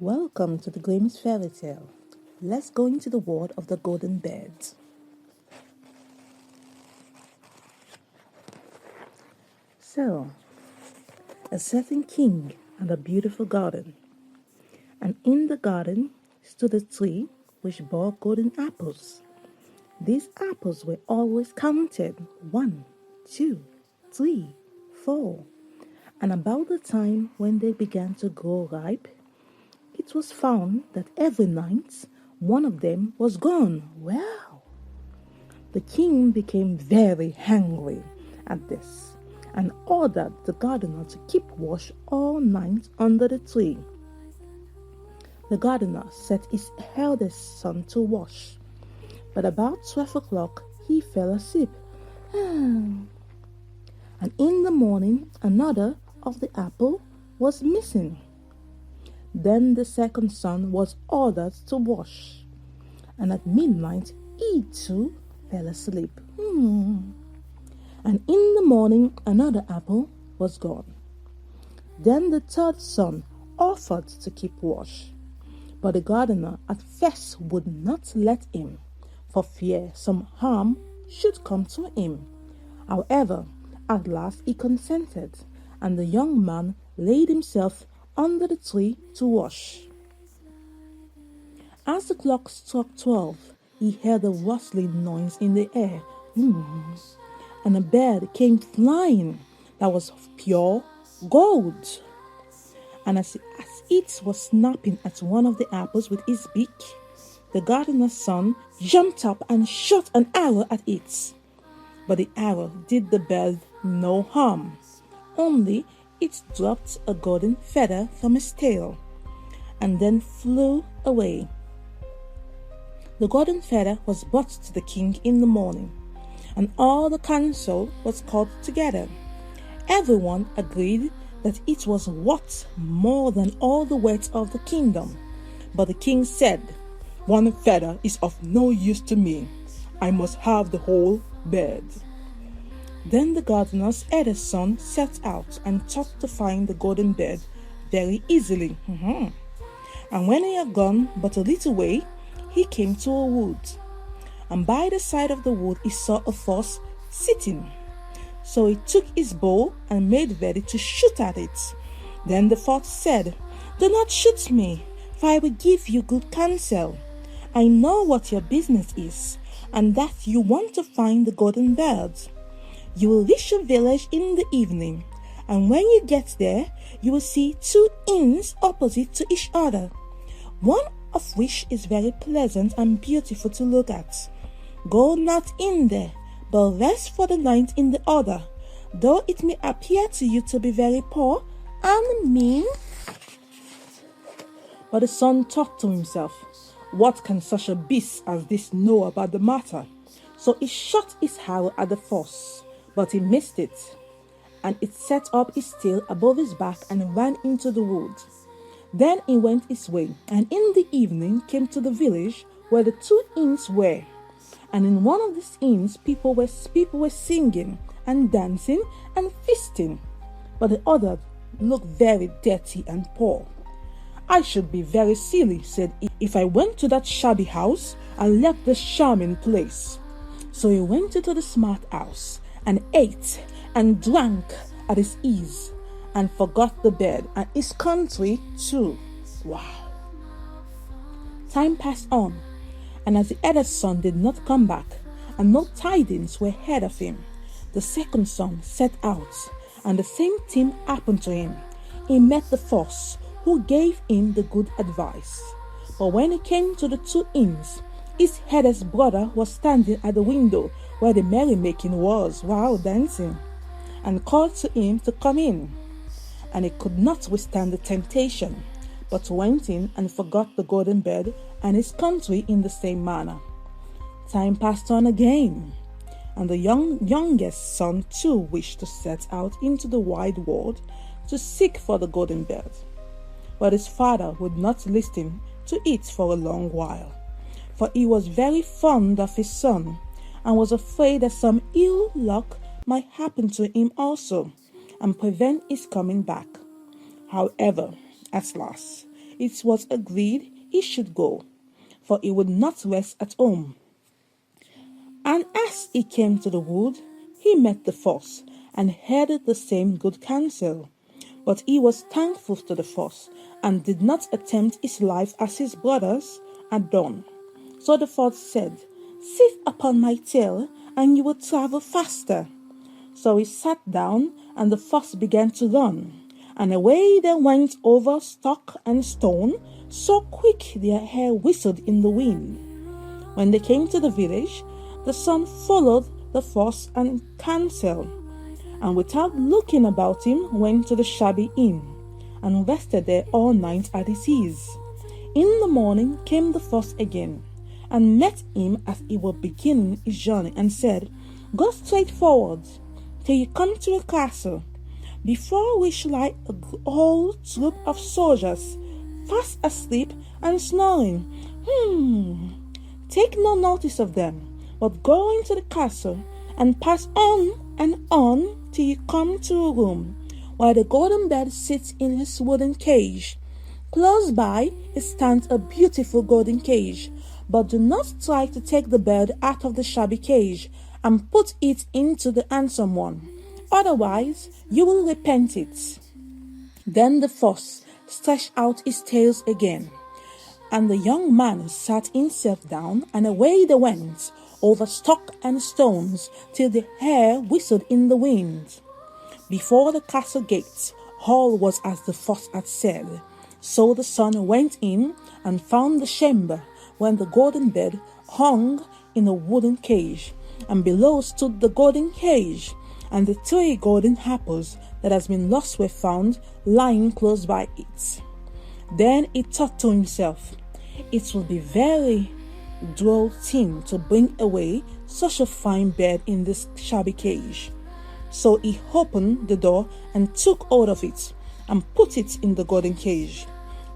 Welcome to the Grimm's Fairy Tale. Let's go into the world of the Golden Bird. So, a certain king had a beautiful garden, and in the garden stood a tree which bore golden apples. These apples were always counted 1, 2, 3, 4, and about the time when they began to grow ripe, it was found that every night one of them was gone. Wow! The king became very angry at this and ordered the gardener to keep watch all night under the tree. The gardener set his eldest son to watch, but about 12 o'clock he fell asleep. And in the morning another of the apple was missing. Then the second son was ordered to wash, and at midnight he too fell asleep. And in the morning another apple was gone. Then the third son offered to keep watch, but the gardener at first would not let him, for fear some harm should come to him. However, at last he consented, and the young man laid himself under the tree to wash. As the clock struck 12, he heard a rustling noise in the air, and a bird came flying that was of pure gold. And as it was snapping at one of the apples with his beak, the gardener's son jumped up and shot an arrow at it. But the arrow did the bird no harm, only it dropped a golden feather from his tail, and then flew away. The golden feather was brought to the king in the morning, and all the council was called together. Everyone agreed that it was worth more than all the wealth of the kingdom. But the king said, "One feather is of no use to me. I must have the whole bird." Then the gardener's eldest son set out and thought to find the golden bird very easily. And when he had gone but a little way, he came to a wood. And by the side of the wood he saw a fox sitting. So he took his bow and made ready to shoot at it. Then the fox said, "Do not shoot me, for I will give you good counsel. I know what your business is, and that you want to find the golden bird. You will reach a village in the evening, and when you get there, you will see 2 inns opposite to each other, one of which is very pleasant and beautiful to look at. Go not in there, but rest for the night in the other, though it may appear to you to be very poor and mean." But the son thought to himself, "What can such a beast as this know about the matter?" So he shot his arrow at the fox, but he missed it, and it set up its tail above his back and ran into the wood. Then he went his way, and in the evening came to the village where the 2 inns were. And in one of these inns people were singing and dancing and feasting, but the other looked very dirty and poor. "I should be very silly," said he, "if I went to that shabby house and left this charming place." So he went into the smart house and ate and drank at his ease, and forgot the bird and his country too. Wow! Time passed on, and as the eldest son did not come back, and no tidings were heard of him, the second son set out, and the same thing happened to him. He met the fox, who gave him the good advice. But when he came to the 2 inns, his eldest brother was standing at the window where the merrymaking was, while dancing, and called to him to come in. And he could not withstand the temptation, but went in and forgot the golden bird and his country in the same manner. Time passed on again, and the youngest son too wished to set out into the wide world to seek for the golden bird. But his father would not listen to it for a long while, for he was very fond of his son, and was afraid that some ill luck might happen to him also, and prevent his coming back. However, at last, it was agreed he should go, for he would not rest at home. And as he came to the wood, he met the fox, and heard the same good counsel. But he was thankful to the fox, and did not attempt his life as his brothers had done. So the fox said, "Sit upon my tail, and you will travel faster." So he sat down, and the fox began to run. And away they went over stock and stone, so quick their hair whistled in the wind. When they came to the village, the son followed the fox and counsel, and without looking about him went to the shabby inn, and rested there all night at his ease. In the morning came the fox again, and met him as he was beginning his journey, and said, "Go straight forward, till you come to a castle, before which lie a whole troop of soldiers, fast asleep and snoring. Take no notice of them, but go into the castle, and pass on and on till you come to a room, where the golden bird sits in his wooden cage. Close by stands a beautiful golden cage, but do not try to take the bird out of the shabby cage and put it into the handsome one. Otherwise, you will repent it." Then the fox stretched out his tails again, and the young man sat himself down, and away they went over stock and stones, till the hair whistled in the wind. Before the castle gates, all was as the fox had said. So the son went in and found the chamber when the golden bird hung in a wooden cage, and below stood the golden cage, and the 3 golden apples that has been lost were found lying close by it. Then he thought to himself, "It will be very droll thing to bring away such a fine bird in this shabby cage." So he opened the door and took hold of it, and put it in the golden cage.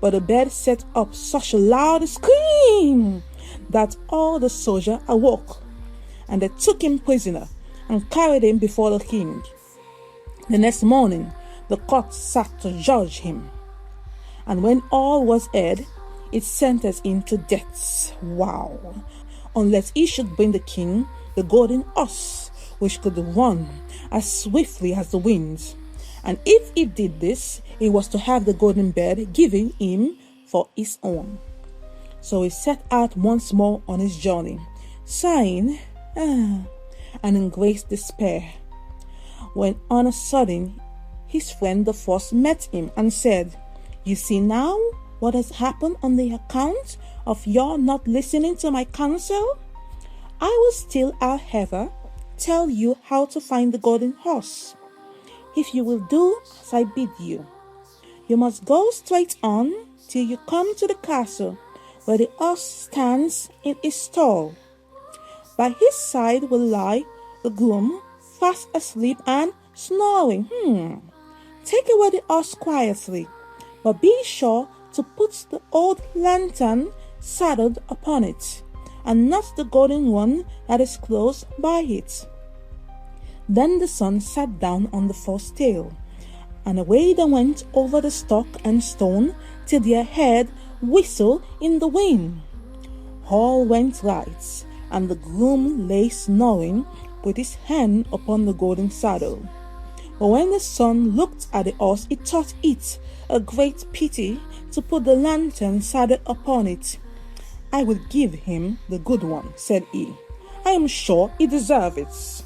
But the bird set up such a loud scream that all the soldiers awoke, and they took him prisoner and carried him before the king. The next morning the court sat to judge him, and when all was heard, it sentenced him to death. Wow! Unless he should bring the king the golden horse, which could run as swiftly as the wind. And if he did this, he was to have the golden bird given him for his own. So he set out once more on his journey, sighing and in great despair, when on a sudden his friend the fox met him and said, "You see now what has happened on the account of your not listening to my counsel? I will still, however, tell you how to find the golden horse, if you will do as I bid you. You must go straight on till you come to the castle, where the horse stands in his stall. By his side will lie the groom, fast asleep and snoring. Take away the horse quietly, but be sure to put the old lantern saddled upon it, and not the golden one that is close by it." Then the son sat down on the fox's tail, and away they went over the stock and stone, till their head whistled in the wind. All went right, and the groom lay snoring with his hand upon the golden saddle. But when the son looked at the horse, he thought it a great pity to put the lantern saddle upon it. "I will give him the good one," said he. "I am sure he deserves it."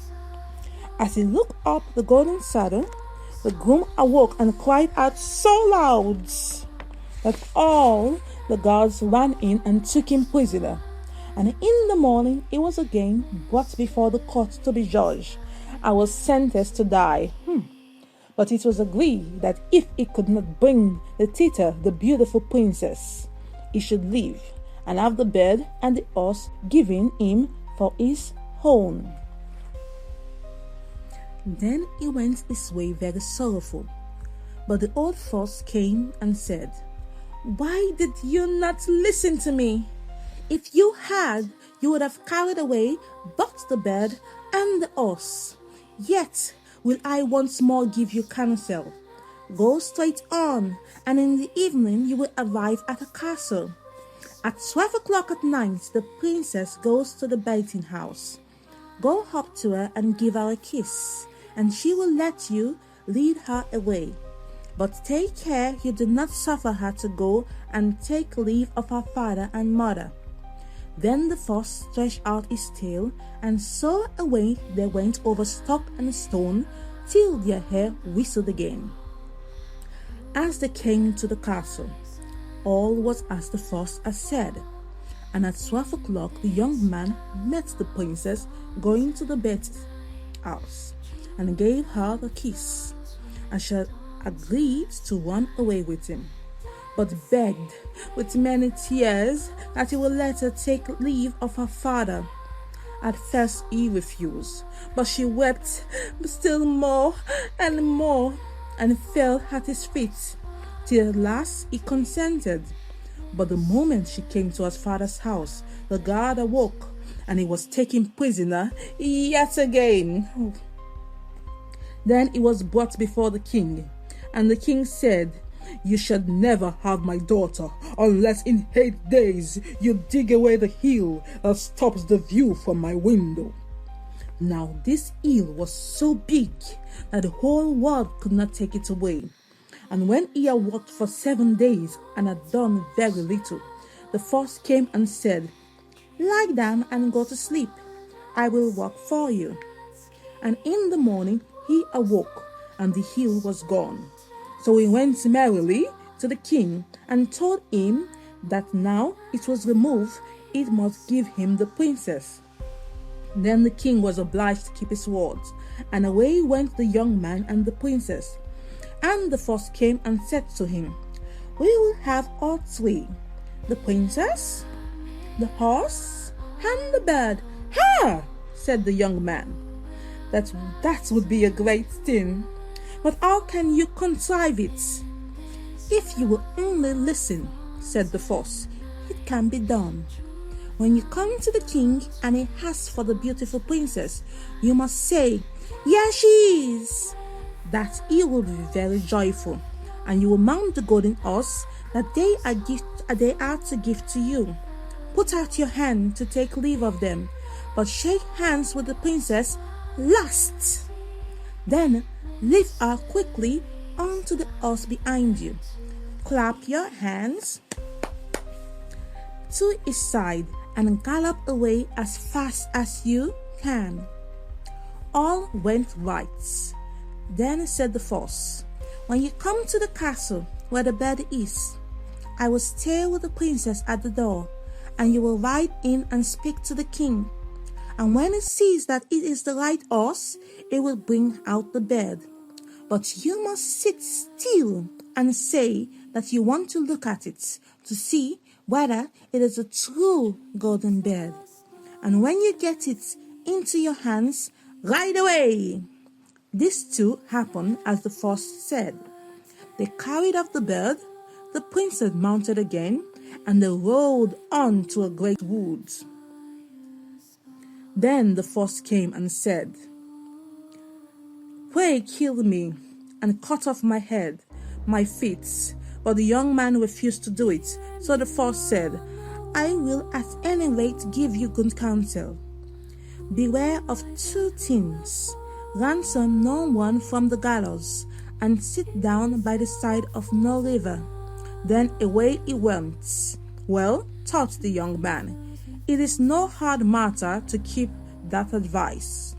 As he looked up the golden saddle, the groom awoke and cried out so loud that all the guards ran in and took him prisoner. And in the morning he was again brought before the court to be judged, and was sentenced to die. But it was agreed that if he could not bring the thither the beautiful princess, he should live, and have the bird and the horse given him for his own. Then he went his way very sorrowful. But the old fox came and said, "Why did you not listen to me? If you had, you would have carried away both the bird and the horse. Yet will I once more give you counsel. Go straight on, and in the evening you will arrive at a castle. At 12 o'clock at night, the princess goes to the bathing house. Go up to her and give her a kiss, and she will let you lead her away. But take care you do not suffer her to go and take leave of her father and mother. Then the fox stretched out his tail, and so away they went over stock and stone, till their hair whistled again. As they came to the castle, all was as the fox had said, and at 12 o'clock the young man met the princess going to the bath house, and gave her the kiss, and she agreed to run away with him, but begged with many tears that he would let her take leave of her father. At first he refused, but she wept still more and more, and fell at his feet, till at last he consented. But the moment she came to her father's house, the guard awoke, and he was taken prisoner yet again. Then he was brought before the king, and the king said, "You shall never have my daughter unless in 8 days you dig away the hill that stops the view from my window." Now this hill was so big that the whole world could not take it away. And when he had worked for 7 days and had done very little, the fox came and said, "Lie down and go to sleep. I will work for you." And in the morning he awoke, and the hill was gone. So he went merrily to the king and told him that now it was removed, it must give him the princess. Then the king was obliged to keep his words, and away went the young man and the princess. And the fox came and said to him, "We will have all three, the princess, the horse, and the bird." "Ha!" said the young man. That would be a great thing. But how can you contrive it?" "If you will only listen," said the fox, "it can be done. When you come to the king and he asks for the beautiful princess, you must say, 'Here she is.' That he will be very joyful, and you will mount the golden horse that they are to give to you. Put out your hand to take leave of them, but shake hands with the princess last. Then lift her quickly onto the horse behind you. Clap your hands to his side and gallop away as fast as you can." All went right. Then said the fox, "When you come to the castle where the bed is, I will stay with the princess at the door, and you will ride in and speak to the king. And when it sees that it is the right horse, it will bring out the bed. But you must sit still and say that you want to look at it to see whether it is a true golden bed. And when you get it into your hands, ride away." This too happened as the fox said. They carried off the bird, the princess mounted again, and they rode on to a great wood. Then the fox came and said, "Pray kill me and cut off my head, my feet." But the young man refused to do it. So the fox said, "I will at any rate give you good counsel. Beware of 2 things. Ransom no one from the gallows, and sit down by the side of no river." Then away he went. Well, thought the young man, it is no hard matter to keep that advice.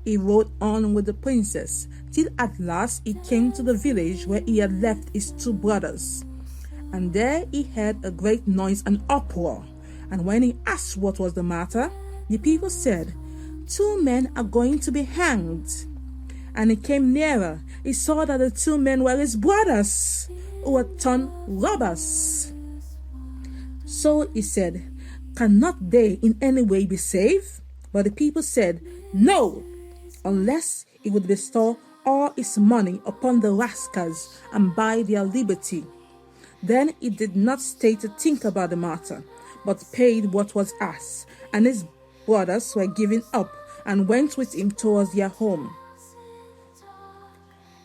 He rode on with the princess, till at last he came to the village where he had left his 2 brothers. And there he heard a great noise and uproar. And when he asked what was the matter, the people said, 2 men are going to be hanged. And he came nearer. He saw that the 2 men were his brothers, who were turned robbers. So he said, "Cannot they in any way be saved?" But the people said, "No, unless he would bestow all his money upon the rascals and buy their liberty." Then he did not stay to think about the matter, but paid what was asked, and his brothers were given up and went with him towards their home.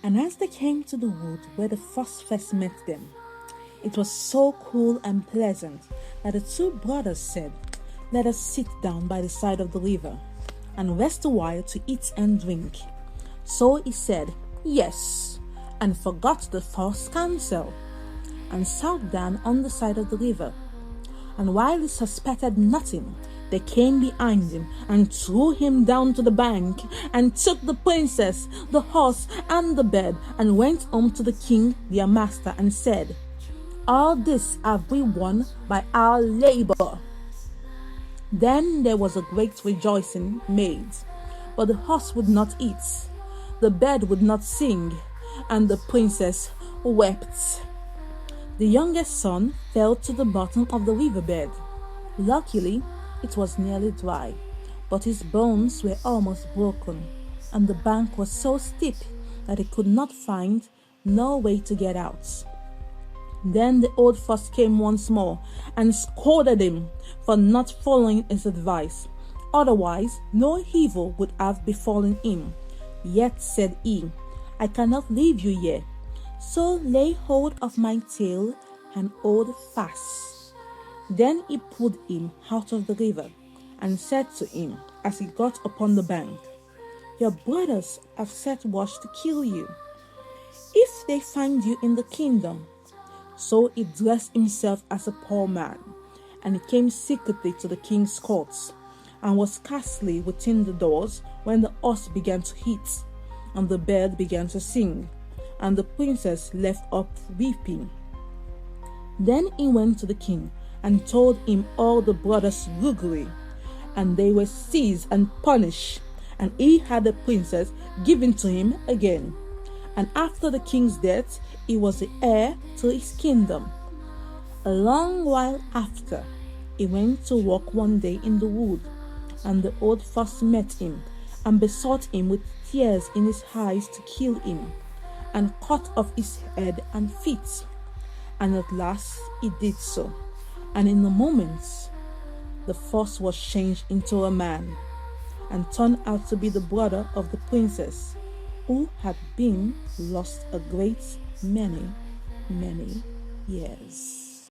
And as they came to the wood where the fox first met them, it was so cool and pleasant that the two brothers said, "Let us sit down by the side of the river and rest a while to eat and drink." So he said, "Yes," and forgot the false counsel, and sat down on the side of the river. And while he suspected nothing, they came behind him and threw him down to the bank, and took the princess, the horse, and the bed, and went home to the king their master, and said, "All this have we won by our labor." Then there was a great rejoicing made, but the horse would not eat, the bed would not sing, and the princess wept. The youngest son fell to the bottom of the riverbed. Luckily, it was nearly dry, but his bones were almost broken, and the bank was so steep that he could not find no way to get out. Then the old fox came once more and scolded him for not following his advice. Otherwise, no evil would have befallen him. Yet said he, "I cannot leave you here. So lay hold of my tail and hold fast." Then he pulled him out of the river and said to him as he got upon the bank, "Your brothers have set watch to kill you, if they find you in the kingdom." So he dressed himself as a poor man, and he came secretly to the king's courts, and was scarcely within the doors when the horse began to eat, and the bird began to sing, and the princess left off weeping. Then he went to the king and told him all the brothers' roguery, and they were seized and punished, and he had the princess given to him again. And after the king's death, he was the heir to his kingdom. A long while after, he went to walk one day in the wood, and the old fox met him, and besought him with tears in his eyes to kill him, and cut off his head and feet. And at last he did so, and in a moment the fox was changed into a man, and turned out to be the brother of the princess, who had been lost a great many years.